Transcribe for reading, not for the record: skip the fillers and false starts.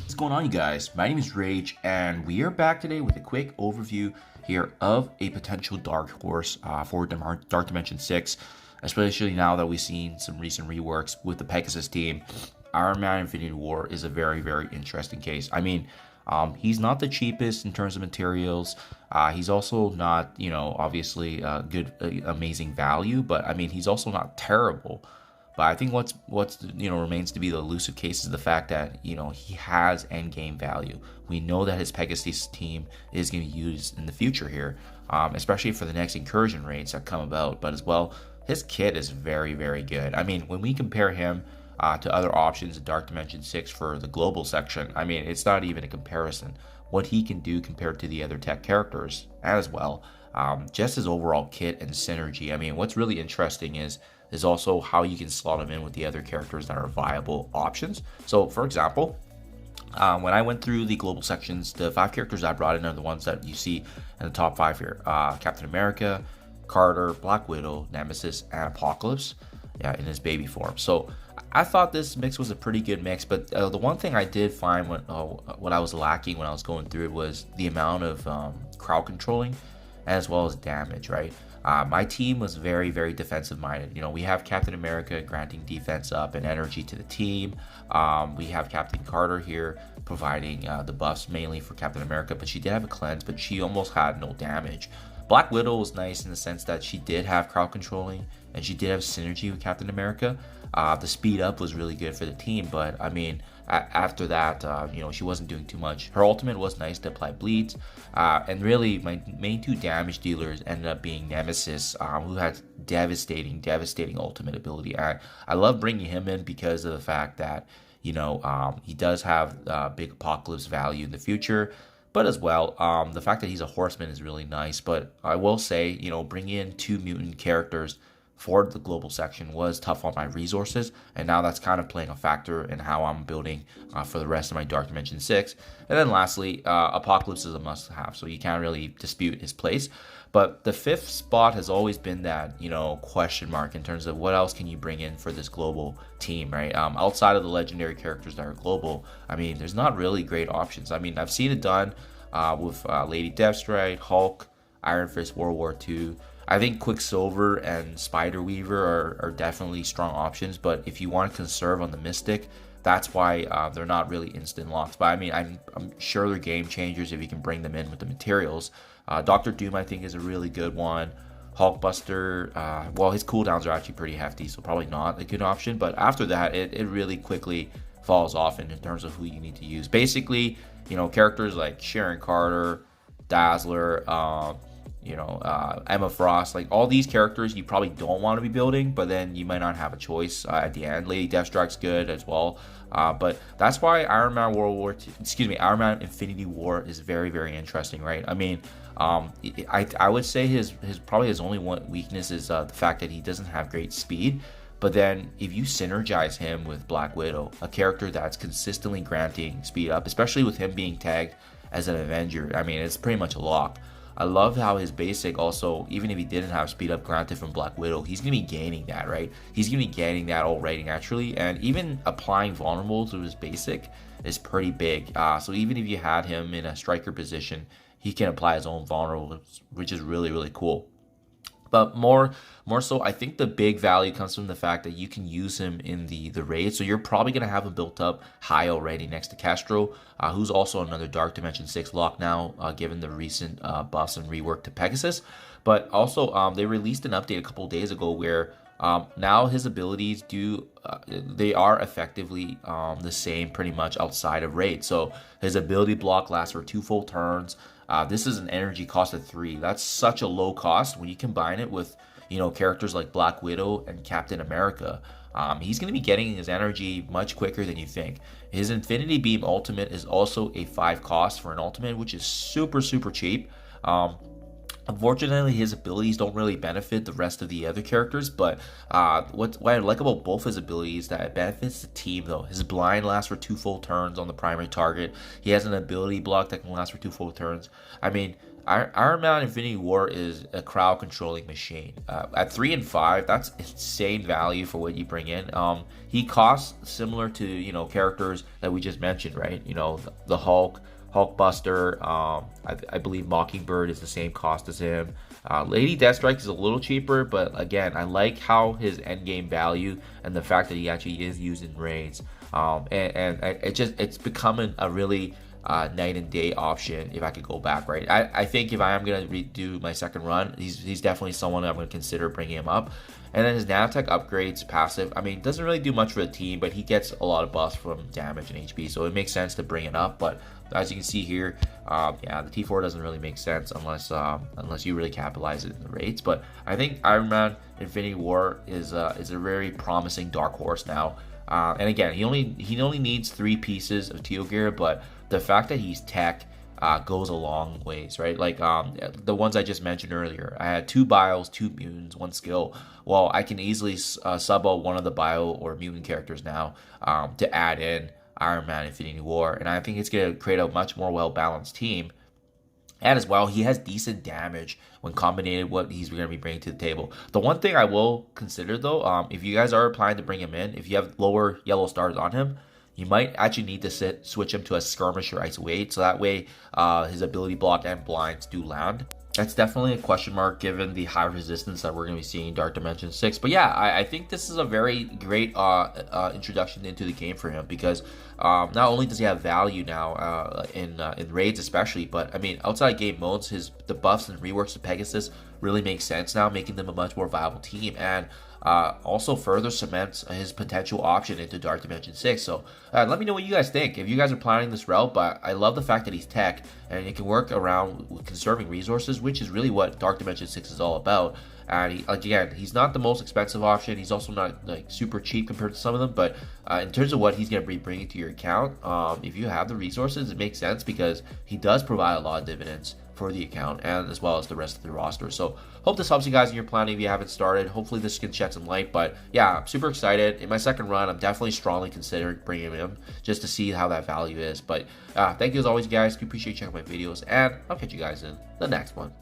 What's going on, you guys? My name is Rayge, and we are back today with a quick overview here of a potential dark horse for Dark Dimension 6, especially now that we've seen some recent reworks with the Pegasus team. Ironman Infinity War is a very, very interesting case. I mean, he's not the cheapest in terms of materials. He's also not, obviously good, amazing value, but I mean, he's also not terrible. But I think what's remains to be the elusive case is the fact that he has endgame value. We know that his Pegasus team is going to be used in the future here, especially for the next incursion raids that come about. But as well, his kit is very, very good. I mean, when we compare him to other options in Dark Dimension 6 for the global section, I mean, it's not even a comparison. What he can do compared to the other tech characters, as well, just his overall kit and synergy. I mean, what's really interesting is also how you can slot him in with the other characters that are viable options. So, for example, when I went through the global sections, the 5 characters I brought in are the ones that you see in the top 5 here. Captain America, Carter, Black Widow, Nemesis, and Apocalypse, in his baby form. So I thought this mix was a pretty good mix, but the one thing I did find what I was lacking when I was going through it was the amount of crowd controlling as well as damage, right? My team was very, very defensive minded. We have Captain America granting defense up and energy to the team. We have Captain Carter here providing the buffs mainly for Captain America, but she did have a cleanse, but she almost had no damage. Black Widow was nice in the sense that she did have crowd controlling and she did have synergy with Captain America. The speed up was really good for the team, but I mean, after that, she wasn't doing too much. Her ultimate was nice to apply bleeds, and really my main 2 damage dealers ended up being Nemesis, who had devastating ultimate ability. I love bringing him in because of the fact that he does have big Apocalypse value in the future. But as well, the fact that he's a horseman is really nice. But I will say, bringing in 2 mutant characters for the global section was tough on my resources, and now that's kind of playing a factor in how I'm building for the rest of my Dark Dimension 6. And then lastly, Apocalypse is a must-have, so you can't really dispute his place. But the 5th spot has always been that, question mark in terms of what else can you bring in for this global team, right? Outside of the legendary characters that are global, I mean, there's not really great options. I mean, I've seen it done with Lady Deathstrike, Hulk, Iron Fist, World War II. I think Quicksilver and Spider Weaver are definitely strong options, but if you want to conserve on the Mystic, that's why they're not really instant locks. But I mean, I'm sure they're game changers if you can bring them in with the materials. Doctor Doom, I think, is a really good one. Hulkbuster, well, his cooldowns are actually pretty hefty, so probably not a good option. But after that, it really quickly falls off in terms of who you need to use. Basically, characters like Sharon Carter, Dazzler, Emma Frost, like all these characters you probably don't want to be building, but then you might not have a choice at the end. Lady Deathstrike's good as well, but that's why Iron Man Infinity War is very, very interesting, right? I mean, I would say his only one weakness is the fact that he doesn't have great speed. But then if you synergize him with Black Widow, a character that's consistently granting speed up, especially with him being tagged as an Avenger, I mean, it's pretty much a lock. I love how his basic also, even if he didn't have speed up granted from Black Widow, he's going to be gaining that, right? He's going to be gaining that already naturally, and even applying vulnerable to his basic is pretty big. So even if you had him in a striker position, he can apply his own vulnerable, which is really, really cool. But more so, I think the big value comes from the fact that you can use him in the raid. So you're probably going to have him built up high already next to Castro, who's also another Dark Dimension 6 lock now, given the recent buffs and rework to Pegasus. But also, they released an update a couple days ago where now his abilities they are effectively the same pretty much outside of raid. So his ability block lasts for 2 full turns. This is an energy cost of 3. That's such a low cost when you combine it with, characters like Black Widow and Captain America. He's going to be getting his energy much quicker than you think. His Infinity Beam ultimate is also a 5 cost for an ultimate, which is super, super cheap. Unfortunately, his abilities don't really benefit the rest of the other characters, but what I like about both his abilities is that it benefits the team, though. His blind lasts for 2 full turns on the primary target. He has an ability block that can last for 2 full turns. I mean, Ironman Infinity War is a crowd controlling machine. At 3 and 5, that's insane value for what you bring in. He costs similar to characters that we just mentioned, right? The Hulk, Hulkbuster. I believe Mockingbird is the same cost as him. Lady Deathstrike is a little cheaper, but again, I like how his endgame value and the fact that he actually is used in raids. It's becoming a really night and day option if I could go back, right? I think if I am going to redo my second run, he's definitely someone I'm going to consider bringing him up. And then his nanotech upgrades passive, I mean, doesn't really do much for the team, but he gets a lot of buffs from damage and HP, so it makes sense to bring it up. But as you can see here, yeah, the T4 doesn't really make sense unless you really capitalize it in the raids. But I think Ironman Infinity War is a very promising dark horse now. And again, he only needs 3 pieces of teal gear, but the fact that he's tech goes a long ways, right? Like the ones I just mentioned earlier. I had 2 bios, 2 mutants, 1 skill. Well, I can easily sub out one of the bio or mutant characters now to add in Ironman Infinity War, and I think it's going to create a much more well-balanced team. And as well, he has decent damage when combined what he's going to be bringing to the table. The one thing I will consider, though, if you guys are planning to bring him in, if you have lower yellow stars on him, you might actually need to switch him to a skirmisher ice weight, so that way his ability block and blinds do land. That's definitely a question mark given the high resistance that we're going to be seeing in Dark Dimension 6. But yeah, I think this is a very great introduction into the game for him, because not only does he have value now in raids especially, but I mean outside game modes, the buffs and reworks to Pegasus really make sense now, making them a much more viable team, and also further cements his potential option into Dark Dimension 6. So let me know what you guys think. If you guys are planning this route, but I love the fact that he's tech and it can work around conserving resources, which is really what Dark Dimension 6 is all about. And again, he's not the most expensive option. He's also not like super cheap compared to some of them. But in terms of what he's going to be bringing to your account, if you have the resources, it makes sense because he does provide a lot of dividends for the account and as well as the rest of the roster. So hope this helps you guys in your planning if you haven't started. Hopefully this can shed some light. But yeah, I'm super excited. In my second run, I'm definitely strongly considering bringing him in just to see how that value is. But thank you as always, guys. I appreciate you checking my videos, and I'll catch you guys in the next one.